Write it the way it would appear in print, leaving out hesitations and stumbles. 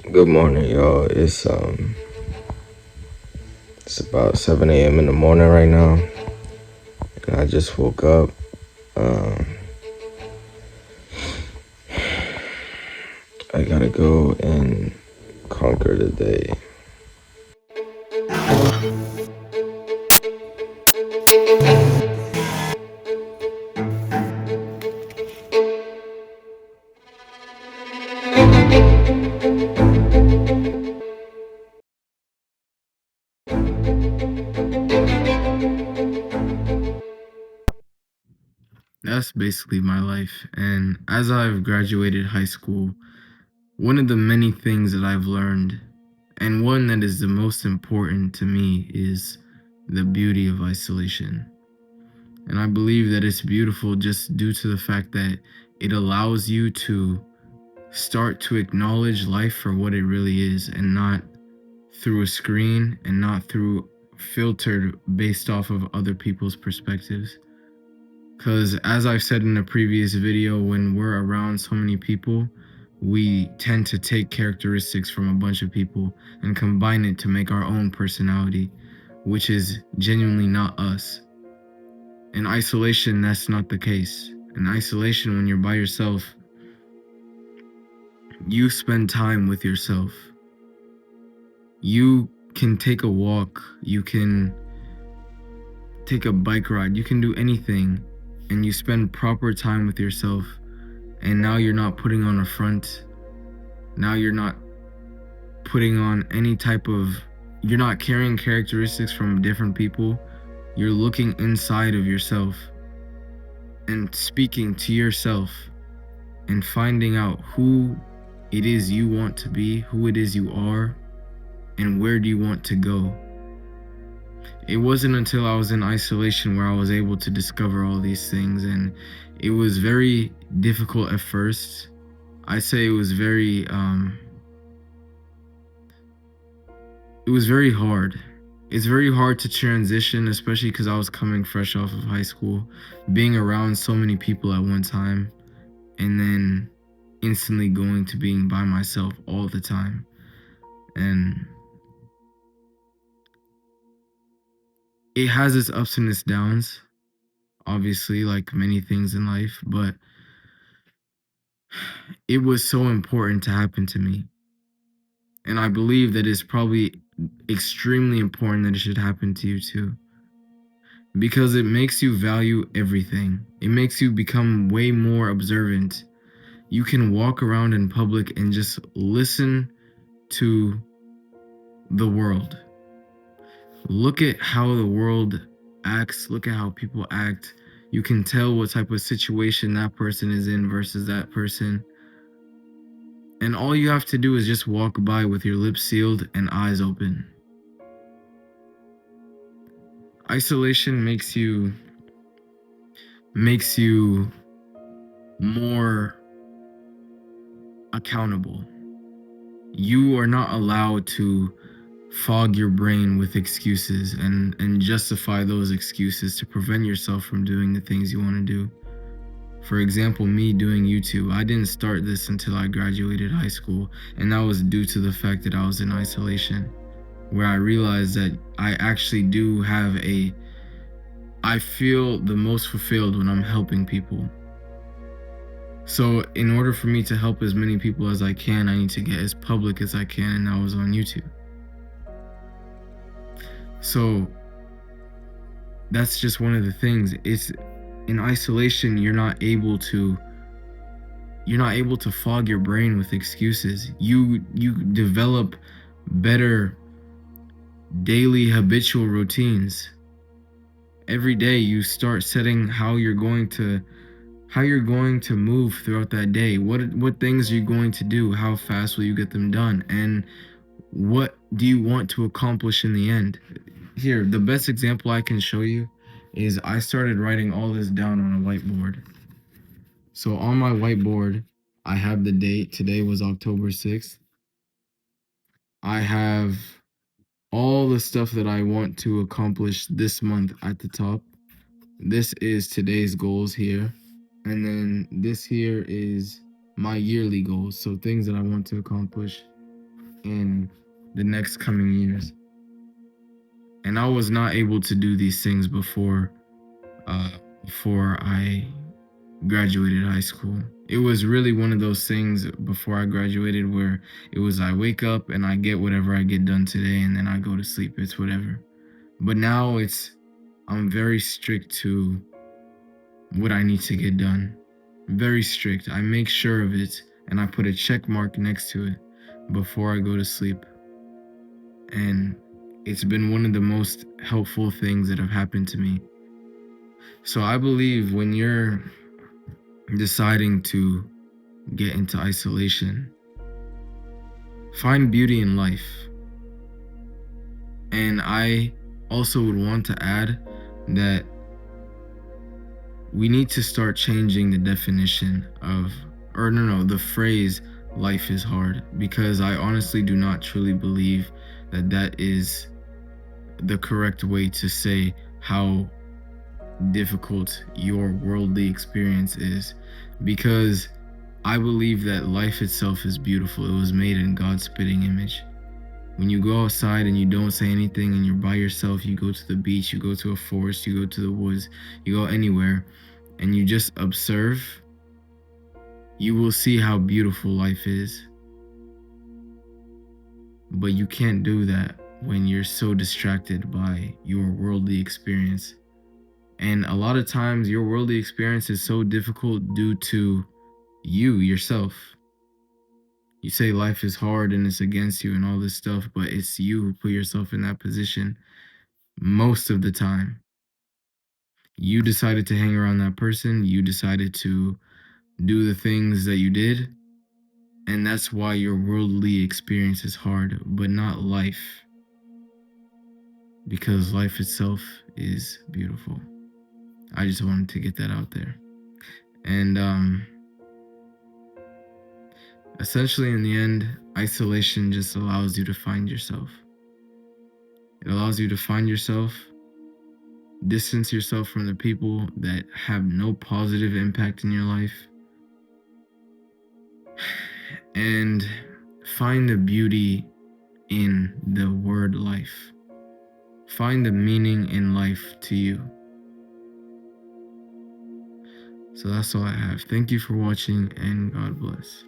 Good morning, y'all. It's about 7 a.m. in the morning right now, and I just woke up. Um, I gotta go and conquer the day. That's basically my life. And as I've graduated high school, one of the many things that I've learned, and one that is the most important to me, is the beauty of isolation. And I believe that it's beautiful just due to the fact that it allows you to start to acknowledge life for what it really is, and not through a screen and not through filtered based off of other people's perspectives. Because as I've said in a previous video, when we're around so many people, we tend to take characteristics from a bunch of people and combine it to make our own personality, which is genuinely not us. In isolation, that's not the case. In isolation, when you're by yourself, you spend time with yourself. You can take a walk, you can take a bike ride, you can do anything, and you spend proper time with yourself. And now you're not putting on a front. Now you're not putting on any type of, you're not carrying characteristics from different people. You're looking inside of yourself and speaking to yourself and finding out who it is you want to be, who it is you are, and where do you want to go. It wasn't until I was in isolation where I was able to discover all these things, and it was very difficult at first. I say it was very hard. It's very hard to transition, especially because I was coming fresh off of high school, being around so many people at one time, and then instantly going to being by myself all the time. And it has its ups and its downs, obviously, like many things in life, but it was so important to happen to me. And I believe that it's probably extremely important that it should happen to you too, because it makes you value everything. It makes you become way more observant. You can walk around in public and just listen to the world. Look at how the world acts, look at how people act. You can tell what type of situation that person is in versus that person. And all you have to do is just walk by with your lips sealed and eyes open. Isolation makes you more accountable. You are not allowed to fog your brain with excuses and justify those excuses to prevent yourself from doing the things you want to do. For example, me doing YouTube, I didn't start this until I graduated high school, and that was due to the fact that I was in isolation, where I realized that I feel the most fulfilled when I'm helping people. So in order for me to help as many people as I can, I need to get as public as I can, and I was on YouTube. So that's just one of the things. It's in isolation, you're not able to fog your brain with excuses. You develop better daily habitual routines. Every day you start setting how you're going to move throughout that day. What things are you going to do? How fast will you get them done? And what do you want to accomplish in the end? Here, the best example I can show you is I started writing all this down on a whiteboard. So on my whiteboard, I have the date. Today was October 6th. I have all the stuff that I want to accomplish this month at the top. This is today's goals here. And then this here is my yearly goals. So things that I want to accomplish. in the next coming years. And I was not able to do these things uh, before I graduated high school. It was really one of those things before I graduated where it was I wake up and I get whatever I get done today and then I go to sleep. It's whatever. But now I'm very strict to what I need to get done. Very strict. I make sure of it and I put a check mark next to it before I go to sleep. And it's been one of the most helpful things that have happened to me. So I believe when you're deciding to get into isolation, find beauty in life. And I also would want to add that we need to start changing the definition of, or no, the phrase life is hard, because I honestly do not truly believe that that is the correct way to say how difficult your worldly experience is, because I believe that life itself is beautiful. It was made in God's spitting image. When you go outside and you don't say anything and you're by yourself, you go to the beach, you go to a forest, you go to the woods, you go anywhere, and you just observe, you will see how beautiful life is. But you can't do that when you're so distracted by your worldly experience. And a lot of times, your worldly experience is so difficult due to you yourself. You say life is hard and it's against you and all this stuff, but it's you who put yourself in that position most of the time. You decided to hang around that person, you decided to do the things that you did, and that's why your worldly experience is hard, but not life, because life itself is beautiful. I just wanted to get that out there. And essentially, in the end, isolation just allows you to find yourself. It allows you to find yourself, distance yourself from the people that have no positive impact in your life, and find the beauty in the word life. Find the meaning in life to you. So that's all I have. Thank you for watching, and God bless.